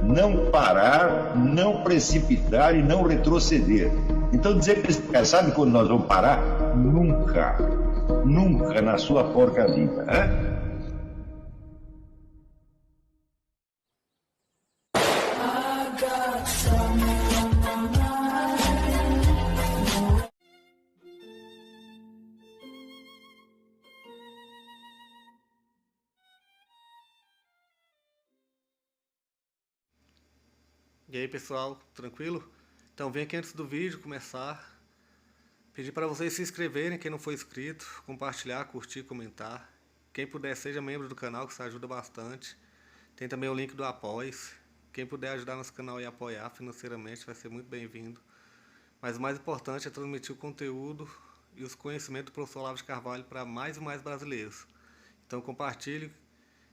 não parar, não precipitar e não retroceder. Então dizer para esse cara, sabe quando nós vamos parar? Nunca. Nunca na sua porca vida. Né? E aí pessoal, tranquilo? Então vem aqui antes do vídeo começar, pedir para vocês se inscreverem, quem não for inscrito, compartilhar, curtir, comentar. Quem puder seja membro do canal, que isso ajuda bastante. Tem também o link do Apoia-se. Quem puder ajudar nosso canal e apoiar financeiramente vai ser muito bem-vindo. Mas o mais importante é transmitir o conteúdo e os conhecimentos do professor Olavo de Carvalho para mais e mais brasileiros. Então compartilhe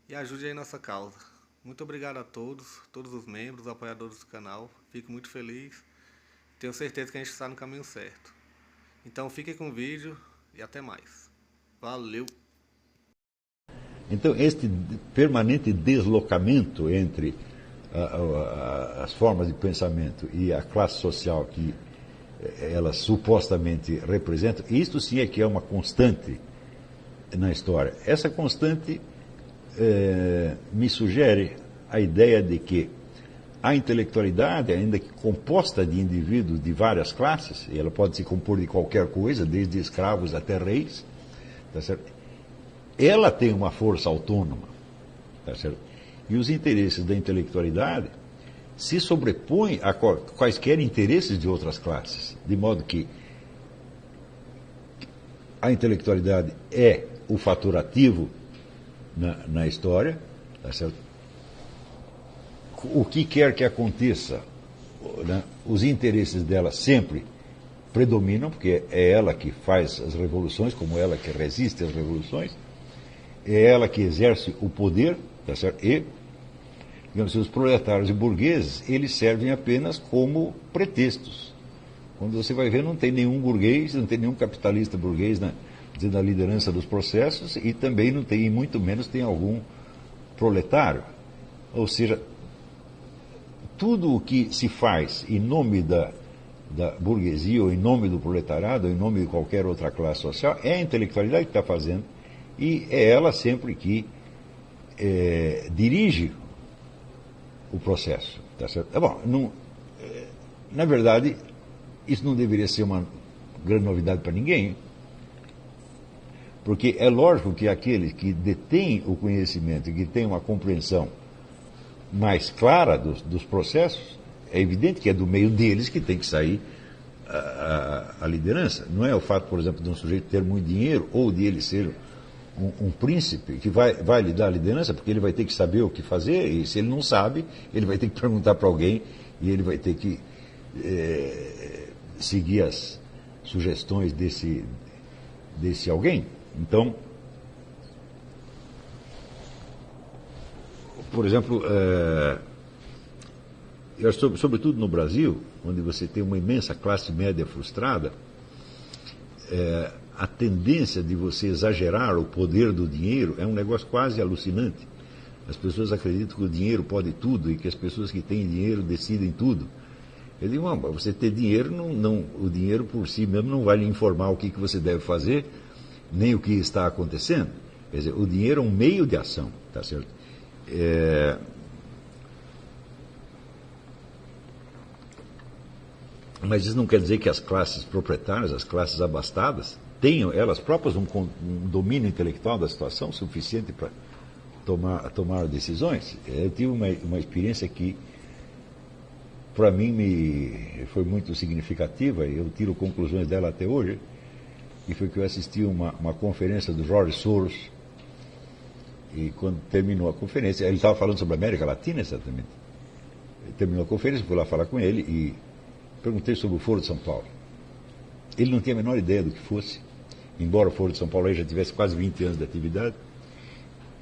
e ajude aí nossa causa. Muito obrigado a todos os membros, apoiadores do canal. Fico muito feliz. Tenho certeza que a gente está no caminho certo. Então fiquem com o vídeo e até mais. Valeu! Então, este permanente deslocamento entre as formas de pensamento e a classe social que elas supostamente representam, isto sim é que é uma constante na história. Essa constante me sugere a ideia de que a intelectualidade, ainda que composta de indivíduos de várias classes, e ela pode se compor de qualquer coisa, desde escravos até reis, tá certo? Ela tem uma força autônoma, tá certo? E os interesses da intelectualidade se sobrepõem a quaisquer interesses de outras classes, de modo que a intelectualidade é o fator ativo na história, tá certo? O que quer que aconteça, né, os interesses dela sempre predominam, porque é ela que faz as revoluções, como ela que resiste às revoluções, é ela que exerce o poder, tá certo? E, digamos assim, os proletários e burgueses, eles servem apenas como pretextos. Quando você vai ver, não tem nenhum burguês, não tem nenhum capitalista burguês na liderança dos processos, e também não tem, e muito menos tem algum proletário. Ou seja, tudo o que se faz em nome da burguesia, ou em nome do proletariado, ou em nome de qualquer outra classe social, é a intelectualidade que está fazendo, e é ela sempre que dirige o processo. Tá certo? Bom, na verdade, isso não deveria ser uma grande novidade para ninguém, porque é lógico que aqueles que detêm o conhecimento e que têm uma compreensão mais clara dos processos, é evidente que é do meio deles que tem que sair a liderança. Não é o fato, por exemplo, de um sujeito ter muito dinheiro ou de ele ser um príncipe que vai lhe dar a liderança, porque ele vai ter que saber o que fazer, e se ele não sabe, ele vai ter que perguntar para alguém e ele vai ter que seguir as sugestões desse alguém. Então, por exemplo, sobretudo no Brasil, onde você tem uma imensa classe média frustrada, a tendência de você exagerar o poder do dinheiro é um negócio quase alucinante. As pessoas acreditam que o dinheiro pode tudo e que as pessoas que têm dinheiro decidem tudo. Eu digo, não, você ter dinheiro, o dinheiro por si mesmo não vai lhe informar o que você deve fazer, nem o que está acontecendo. Quer dizer, o dinheiro é um meio de ação, tá certo? Mas isso não quer dizer que as classes proprietárias, as classes abastadas, tenham elas próprias um domínio intelectual da situação suficiente para tomar decisões. Eu tive uma experiência que, para mim, foi muito significativa, e eu tiro conclusões dela até hoje, e foi que eu assisti uma conferência do Jorge Soros, e quando terminou a conferência, ele estava falando sobre a América Latina, exatamente. Terminou a conferência, fui lá falar com ele e perguntei sobre o Foro de São Paulo. Ele não tinha a menor ideia do que fosse, embora o Foro de São Paulo aí já tivesse quase 20 anos de atividade.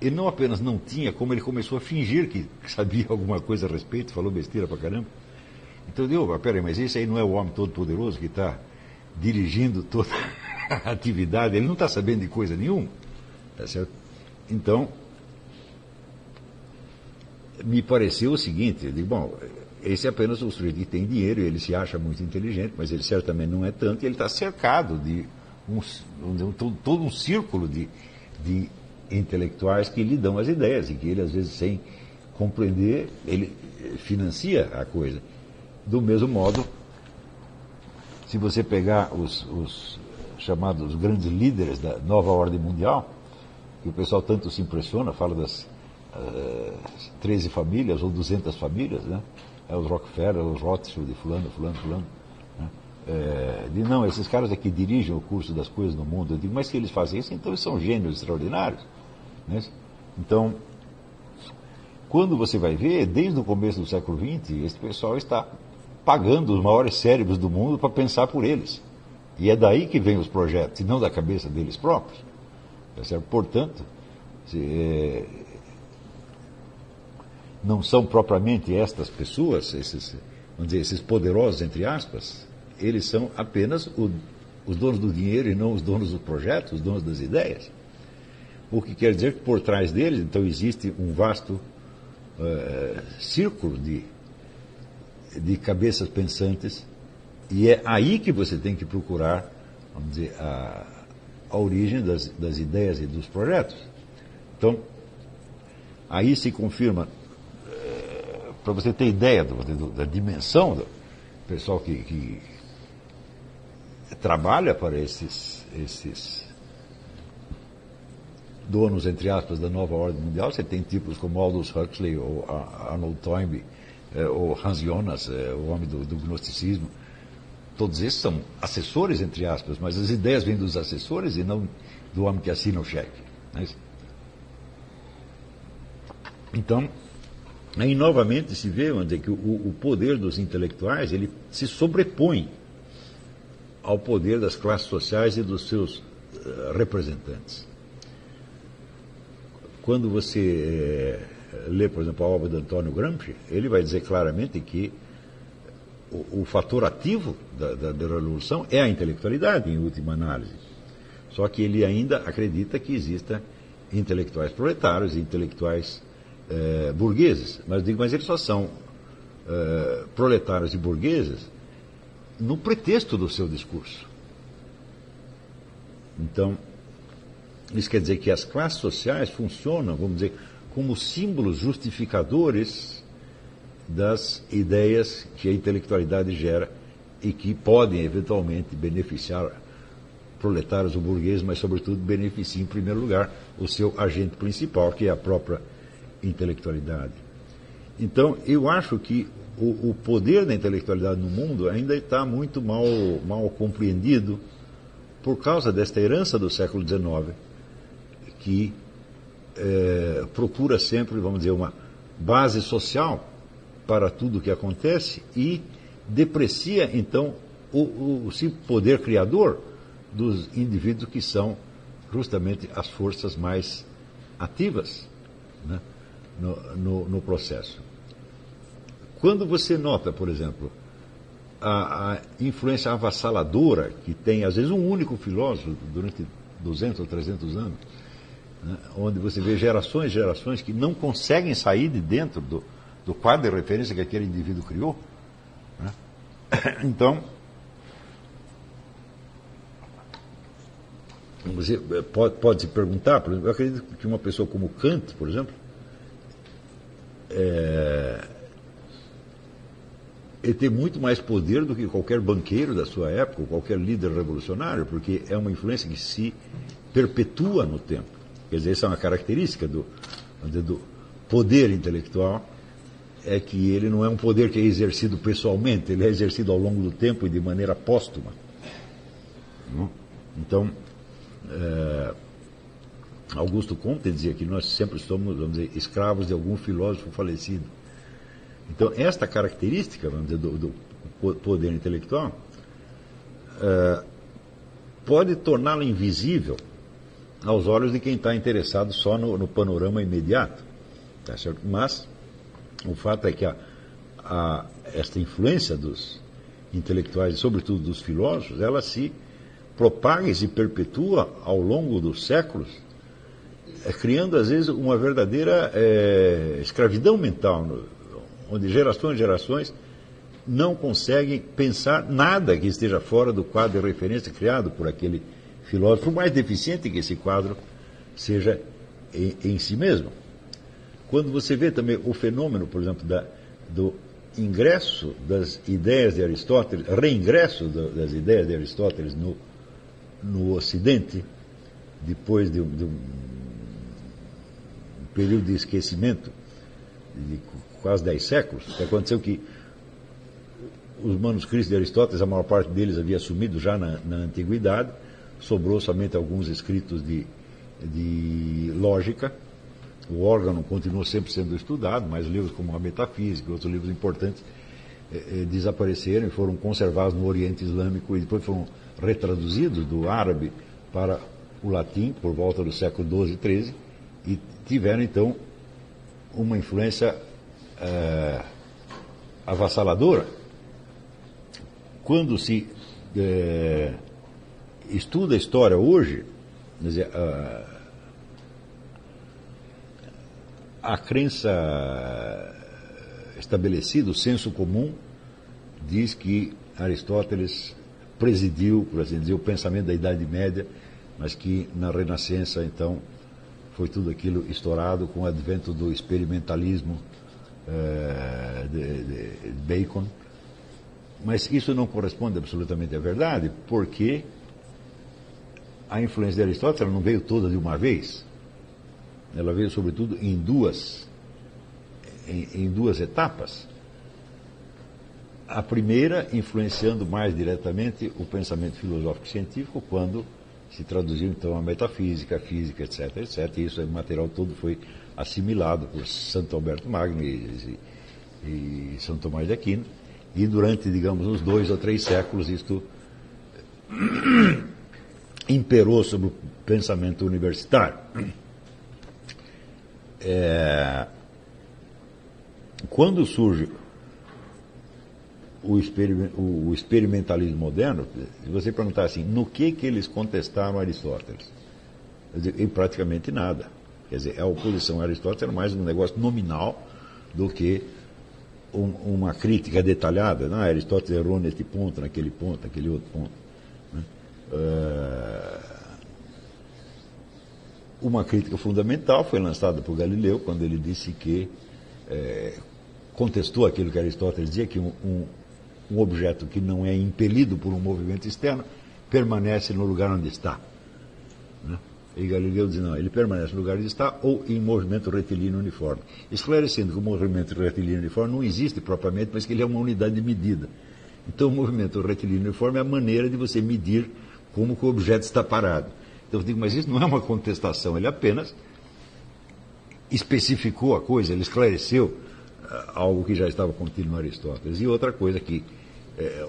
Ele não apenas não tinha, como ele começou a fingir que sabia alguma coisa a respeito, falou besteira pra caramba. Então eu digo, peraí, mas esse aí não é o homem todo poderoso que está dirigindo toda a atividade, ele não está sabendo de coisa nenhuma, tá certo? Então, me pareceu o seguinte, eu digo, bom, esse é apenas um sujeito que tem dinheiro, ele se acha muito inteligente, mas ele certamente não é tanto, e ele está cercado de todo um círculo de intelectuais que lhe dão as ideias, e que ele, às vezes, sem compreender, ele financia a coisa. Do mesmo modo, se você pegar os chamados grandes líderes da nova ordem mundial, que o pessoal tanto se impressiona, fala das 13 famílias ou 200 famílias, né? Os Rockefeller, os Rothschild, fulano. Né? Não, esses caras aqui dirigem o curso das coisas no mundo. Eu digo, mas se eles fazem isso, então eles são gênios extraordinários. Né? Então, quando você vai ver, desde o começo do século XX, esse pessoal está pagando os maiores cérebros do mundo para pensar por eles. E é daí que vem os projetos, e não da cabeça deles próprios. Portanto, não são propriamente estas pessoas, esses poderosos, entre aspas, eles são apenas os donos do dinheiro e não os donos dos projetos, os donos das ideias. O que quer dizer que por trás deles, então, existe um vasto círculo de cabeças pensantes, e é aí que você tem que procurar, vamos dizer, a origem das ideias e dos projetos. Então, aí se confirma, para você ter ideia da dimensão do pessoal que trabalha para esses donos, entre aspas, da nova ordem mundial, você tem tipos como Aldous Huxley, ou Arnold Toynbee, ou Hans Jonas, o homem do gnosticismo. Todos esses são assessores, entre aspas, mas as ideias vêm dos assessores e não do homem que assina o cheque. Né? Então, aí novamente se vê, vamos dizer, que o poder dos intelectuais ele se sobrepõe ao poder das classes sociais e dos seus representantes. Quando você lê, por exemplo, a obra de Antônio Gramsci, ele vai dizer claramente que o fator ativo da revolução é a intelectualidade, em última análise. Só que ele ainda acredita que existam intelectuais proletários e intelectuais burgueses. Mas eles só são proletários e burgueses no pretexto do seu discurso. Então, isso quer dizer que as classes sociais funcionam, vamos dizer, como símbolos justificadores das ideias que a intelectualidade gera e que podem, eventualmente, beneficiar proletários ou burgueses, mas, sobretudo, beneficiam, em primeiro lugar, o seu agente principal, que é a própria intelectualidade. Então, eu acho que o poder da intelectualidade no mundo ainda está muito mal compreendido por causa desta herança do século XIX, que procura sempre, vamos dizer, uma base social para tudo o que acontece e deprecia, então, o poder criador dos indivíduos que são justamente as forças mais ativas, né, no processo. Quando você nota, por exemplo, a influência avassaladora que tem, às vezes, um único filósofo durante 200 ou 300 anos, né, onde você vê gerações e gerações que não conseguem sair de dentro do quadro de referência que aquele indivíduo criou. Né? Então, você pode se perguntar, por exemplo, eu acredito que uma pessoa como Kant, por exemplo, ele tem muito mais poder do que qualquer banqueiro da sua época, ou qualquer líder revolucionário, porque é uma influência que se perpetua no tempo. Quer dizer, essa é uma característica do poder intelectual, é que ele não é um poder que é exercido pessoalmente, ele é exercido ao longo do tempo e de maneira póstuma. Então, Augusto Comte dizia que nós sempre somos, vamos dizer, escravos de algum filósofo falecido. Então, esta característica, vamos dizer, do poder intelectual, pode torná-lo invisível aos olhos de quem está interessado só no panorama imediato. Tá certo? Mas o fato é que esta influência dos intelectuais, e sobretudo dos filósofos, ela se propaga e se perpetua ao longo dos séculos, criando às vezes uma verdadeira escravidão mental, onde gerações e gerações não conseguem pensar nada que esteja fora do quadro de referência criado por aquele filósofo, por mais deficiente que esse quadro seja em si mesmo. Quando você vê também o fenômeno, por exemplo, do ingresso das ideias de Aristóteles, reingresso das ideias de Aristóteles no Ocidente, depois de um período de esquecimento de quase 10 séculos, que aconteceu que os manuscritos de Aristóteles, a maior parte deles havia sumido já na antiguidade, sobrou somente alguns escritos de lógica. O órgão continuou sempre sendo estudado, mas livros como a Metafísica e outros livros importantes desapareceram e foram conservados no Oriente Islâmico e depois foram retraduzidos do árabe para o latim por volta do século XII e XIII e tiveram então uma influência avassaladora. Quando se estuda a história hoje, quer dizer, a crença estabelecida, o senso comum, diz que Aristóteles presidiu, por assim dizer, o pensamento da Idade Média, mas que na Renascença, então, foi tudo aquilo estourado com o advento do experimentalismo de Bacon. Mas isso não corresponde absolutamente à verdade, porque a influência de Aristóteles não veio toda de uma vez. Ela veio, sobretudo, em duas etapas. A primeira, influenciando mais diretamente o pensamento filosófico científico, quando se traduziu, então, a metafísica, a física, etc., etc., e isso, o material todo foi assimilado por Santo Alberto Magno e São Tomás de Aquino, e durante, digamos, uns 2 ou 3 séculos, isto imperou sobre o pensamento universitário. Quando surge o experimentalismo moderno, se você perguntar assim, no que eles contestaram Aristóteles? Em praticamente nada. Quer dizer, a oposição a Aristóteles era mais um negócio nominal do que uma crítica detalhada. Não, Aristóteles errou nesse ponto, naquele outro ponto. Né? Uma crítica fundamental foi lançada por Galileu, quando ele disse que contestou aquilo que Aristóteles dizia, que um objeto que não é impelido por um movimento externo permanece no lugar onde está. Né? E Galileu diz, não, ele permanece no lugar onde está ou em movimento retilíneo uniforme. Esclarecendo que o movimento retilíneo uniforme não existe propriamente, mas que ele é uma unidade de medida. Então o movimento retilíneo uniforme é a maneira de você medir como que o objeto está parado. Então eu digo, mas isso não é uma contestação, ele apenas especificou a coisa, ele esclareceu algo que já estava contido no Aristóteles. E outra coisa que,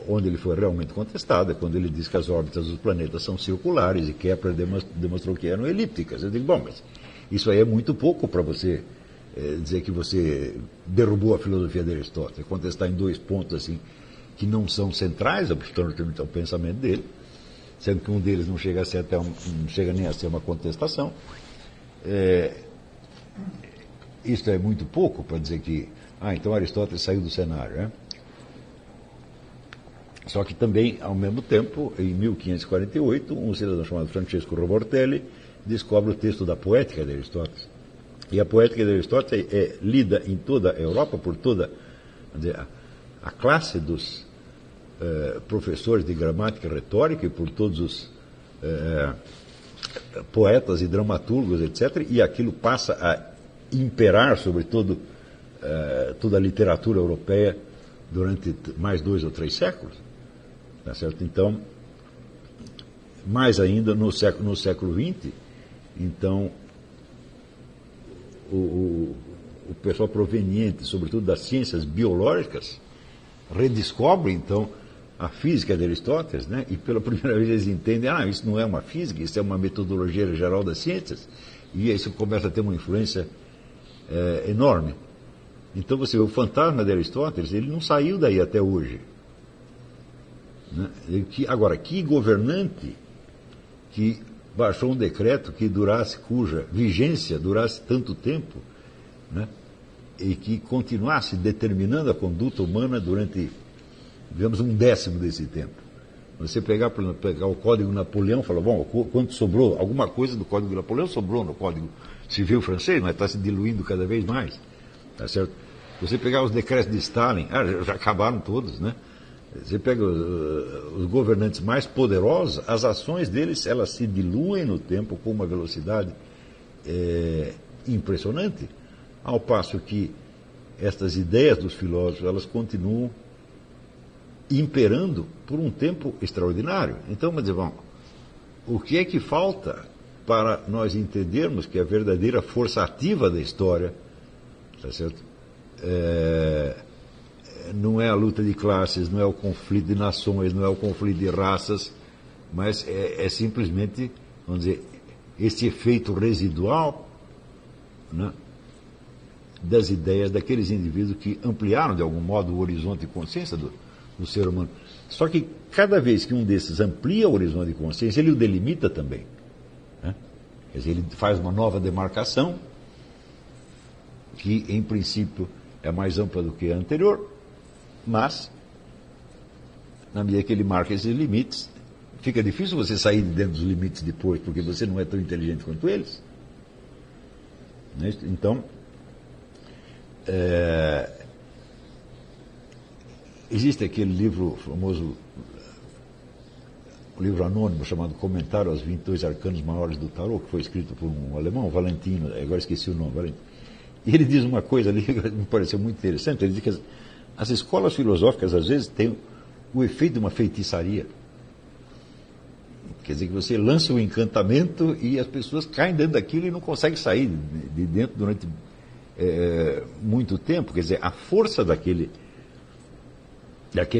onde ele foi realmente contestado, é quando ele diz que as órbitas dos planetas são circulares e Kepler demonstrou que eram elípticas. Eu digo, bom, mas isso aí é muito pouco para você dizer que você derrubou a filosofia de Aristóteles, contestar em 2 pontos assim, que não são centrais ao pensamento dele, sendo que um deles não chega nem a ser uma contestação. Isso é muito pouco para dizer que então Aristóteles saiu do cenário. Né? Só que também, ao mesmo tempo, em 1548, um cidadão chamado Francesco Robortelli descobre o texto da Poética de Aristóteles. E a Poética de Aristóteles é lida em toda a Europa por toda a classe dos professores de gramática e retórica e por todos os poetas e dramaturgos, etc. E aquilo passa a imperar sobre toda a literatura europeia durante mais 2 ou 3 séculos. Tá certo? Então, mais ainda no século XX, então, o pessoal proveniente, sobretudo das ciências biológicas, redescobre, então, a física de Aristóteles, né? E pela primeira vez eles entendem, isso não é uma física, isso é uma metodologia geral das ciências, e isso começa a ter uma influência enorme. Então você vê, o fantasma de Aristóteles, ele não saiu daí até hoje. Né? Agora, que governante que baixou um decreto que durasse, cuja vigência durasse tanto tempo, né, e que continuasse determinando a conduta humana durante, digamos, 1/10 desse tempo. Você pegar o Código Napoleão e falar, bom, quanto sobrou? Alguma coisa do Código Napoleão sobrou no Código Civil francês, mas está se diluindo cada vez mais. Tá certo? Você pegar os decretos de Stalin, já acabaram todos, né? Você pega os governantes mais poderosos, as ações deles, elas se diluem no tempo com uma velocidade impressionante, ao passo que estas ideias dos filósofos, elas continuam imperando por um tempo extraordinário. Então, vamos dizer, bom, o que é que falta para nós entendermos que a verdadeira força ativa da história, tá certo? Não é a luta de classes, não é o conflito de nações, não é o conflito de raças, mas é simplesmente, vamos dizer, esse efeito residual, né, das ideias daqueles indivíduos que ampliaram de algum modo o horizonte de consciência do ser humano. Só que cada vez que um desses amplia o horizonte de consciência, ele o delimita também, né? Quer dizer, ele faz uma nova demarcação que, em princípio, é mais ampla do que a anterior, mas, na medida que ele marca esses limites, fica difícil você sair de dentro dos limites depois, porque você não é tão inteligente quanto eles. Então, existe aquele livro famoso, um livro anônimo chamado Comentário aos 22 Arcanos Maiores do Tarot, que foi escrito por um alemão, Valentino, agora esqueci o nome, Valentino. E ele diz uma coisa ali que me pareceu muito interessante. Ele diz que as escolas filosóficas, às vezes, têm o efeito de uma feitiçaria. Quer dizer, que você lança um encantamento e as pessoas caem dentro daquilo e não conseguem sair de dentro durante muito tempo. Quer dizer, a força daquele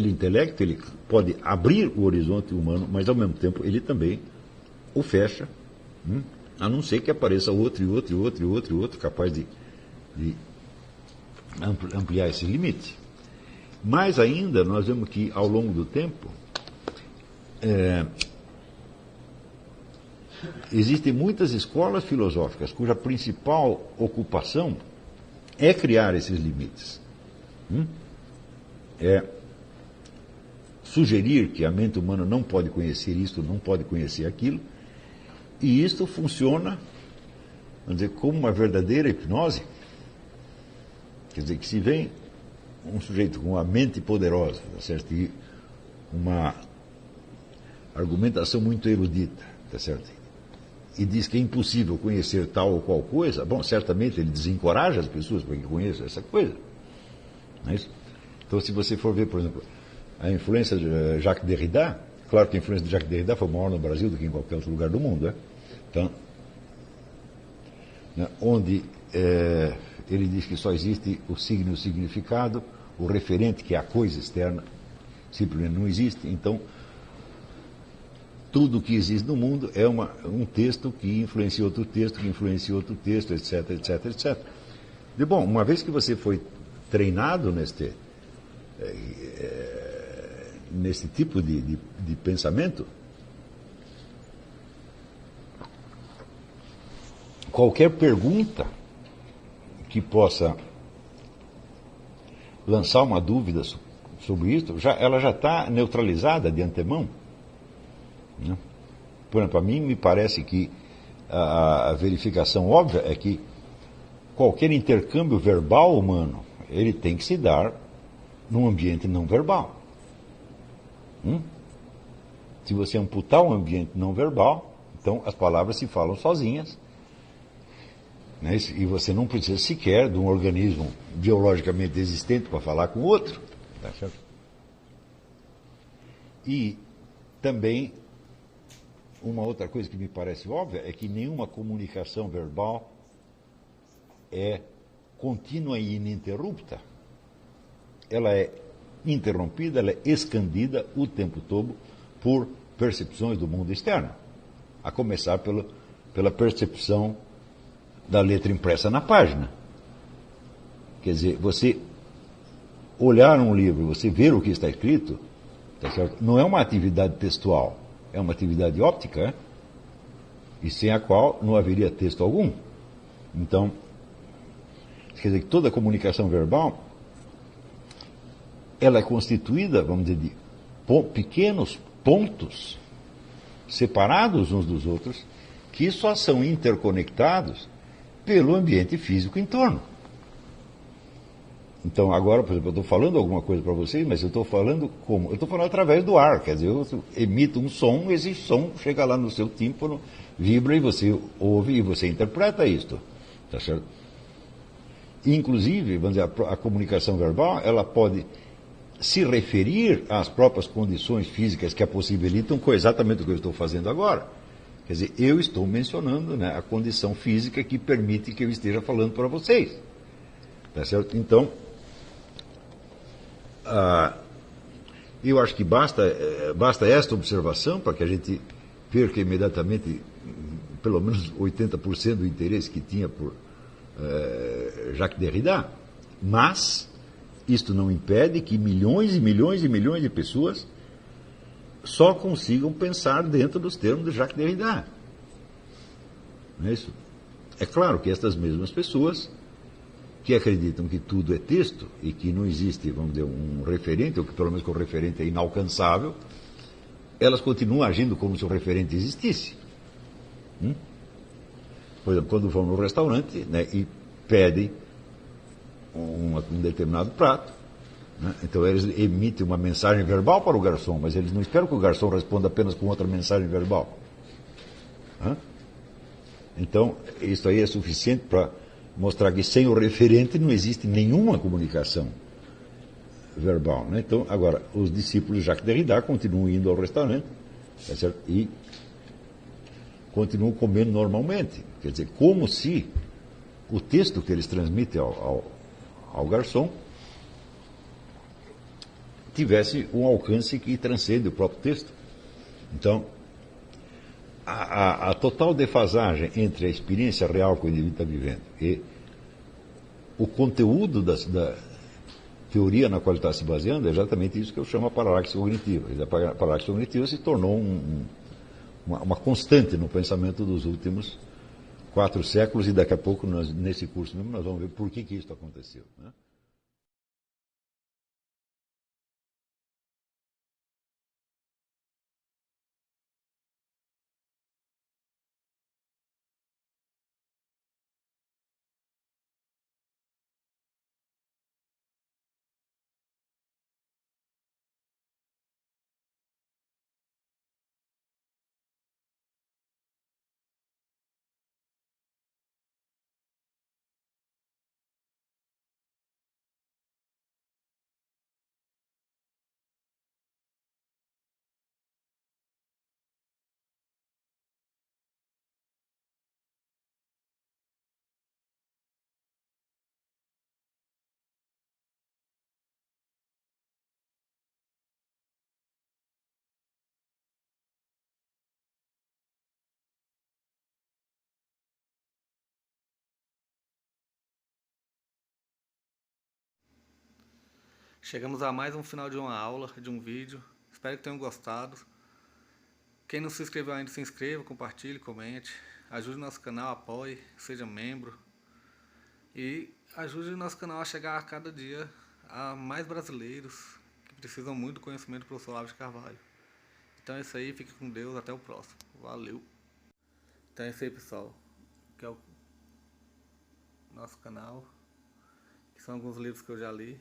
intelecto, ele pode abrir o horizonte humano, mas, ao mesmo tempo, ele também o fecha, a não ser que apareça outro capaz de ampliar esse limite. Mais ainda, nós vemos que, ao longo do tempo, existem muitas escolas filosóficas cuja principal ocupação é criar esses limites. É sugerir que a mente humana não pode conhecer isto, não pode conhecer aquilo, e isto funciona, vamos dizer, como uma verdadeira hipnose. Quer dizer, que se vem um sujeito com uma mente poderosa, tá certo? E uma argumentação muito erudita, tá certo? E diz que é impossível conhecer tal ou qual coisa, bom, certamente ele desencoraja as pessoas para que conheçam essa coisa. Não é isso? Então, se você for ver, por exemplo, a influência de Jacques Derrida, claro que a influência de Jacques Derrida foi maior no Brasil do que em qualquer outro lugar do mundo, né? Então, onde ele diz que só existe o signo e o significado, o referente, que é a coisa externa, simplesmente não existe. Então, tudo o que existe no mundo é um texto que influencia outro texto, que influencia outro texto, etc, etc, etc. E, bom, uma vez que você foi treinado nesse tipo de pensamento, qualquer pergunta que possa lançar uma dúvida sobre isso, ela já está neutralizada de antemão. Né? Por exemplo, a mim me parece que a verificação óbvia é que qualquer intercâmbio verbal humano, ele tem que se dar num ambiente não verbal. Se você amputar um ambiente não verbal, então as palavras se falam sozinhas, né? E você não precisa sequer de um organismo biologicamente existente para falar com o outro. Tá certo? E também uma outra coisa que me parece óbvia é que nenhuma comunicação verbal é contínua e ininterrupta. Ela é interrompida, ela é escandida o tempo todo por percepções do mundo externo, a começar pela percepção da letra impressa na página. Quer dizer, você olhar um livro, você ver o que está escrito, tá certo? Não é uma atividade textual, é uma atividade óptica. e sem a qual não haveria texto algum. Então, quer dizer que toda comunicação verbal, ela é constituída, vamos dizer, de pequenos pontos separados uns dos outros, que só são interconectados pelo ambiente físico em torno. Então, agora, por exemplo, eu estou falando alguma coisa para vocês, mas eu estou falando como? Eu estou falando através do ar, quer dizer, eu emito um som, esse som chega lá no seu tímpano, vibra e você ouve e você interpreta isto, tá certo? Inclusive, vamos dizer, a comunicação verbal, ela pode se referir às próprias condições físicas que a possibilitam com exatamente o que eu estou fazendo agora. Quer dizer, eu estou mencionando, né, a condição física que permite que eu esteja falando para vocês, tá certo? Então, eu acho que basta esta observação para que a gente perca imediatamente pelo menos 80% do interesse que tinha por Jacques Derrida, mas isto não impede que milhões e milhões e milhões de pessoas só consigam pensar dentro dos termos de Jacques Derrida. Não é isso? É claro que estas mesmas pessoas que acreditam que tudo é texto e que não existe, vamos dizer, um referente, ou que pelo menos que o referente é inalcançável, elas continuam agindo como se o referente existisse. Por exemplo, quando vão no restaurante, né, e pedem um determinado prato, né, então eles emitem uma mensagem verbal para o garçom, mas eles não esperam que o garçom responda apenas com outra mensagem verbal. Então, isso aí é suficiente para mostrar que sem o referente não existe nenhuma comunicação verbal. Né? Então, agora, os discípulos de Jacques Derrida continuam indo ao restaurante, tá certo? E continuam comendo normalmente. Quer dizer, como se o texto que eles transmitem ao garçom tivesse um alcance que transcende o próprio texto. Então, a total defasagem entre a experiência real que o indivíduo está vivendo e o conteúdo da teoria na qual ele está se baseando é exatamente isso que eu chamo a paralaxe cognitiva. A paralaxe cognitiva se tornou uma constante no pensamento dos últimos 4 séculos e daqui a pouco, nesse curso mesmo, nós vamos ver por que isso aconteceu. Né? Chegamos a mais um final de uma aula, de um vídeo. Espero que tenham gostado. Quem não se inscreveu ainda, se inscreva, compartilhe, comente. Ajude o nosso canal, apoie, seja membro. E ajude o nosso canal a chegar a cada dia a mais brasileiros que precisam muito do conhecimento do professor Olavo de Carvalho. Então é isso aí, fique com Deus, até o próximo. Valeu! Então é isso aí, pessoal. Que é o nosso canal. Que são alguns livros que eu já li.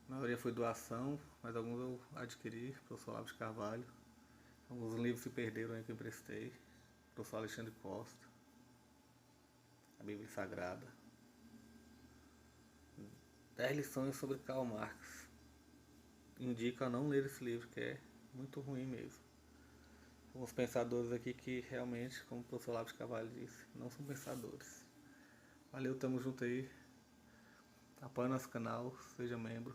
A maioria foi doação, mas alguns eu adquiri, professor Olavo de Carvalho. Alguns livros se perderam aí que eu emprestei. Professor Alexandre Costa. A Bíblia Sagrada. 10 lições sobre Karl Marx. Indico a não ler esse livro, que é muito ruim mesmo. Alguns pensadores aqui que realmente, como o professor Olavo de Carvalho disse, não são pensadores. Valeu, tamo junto aí. Apoie nosso canal, seja membro.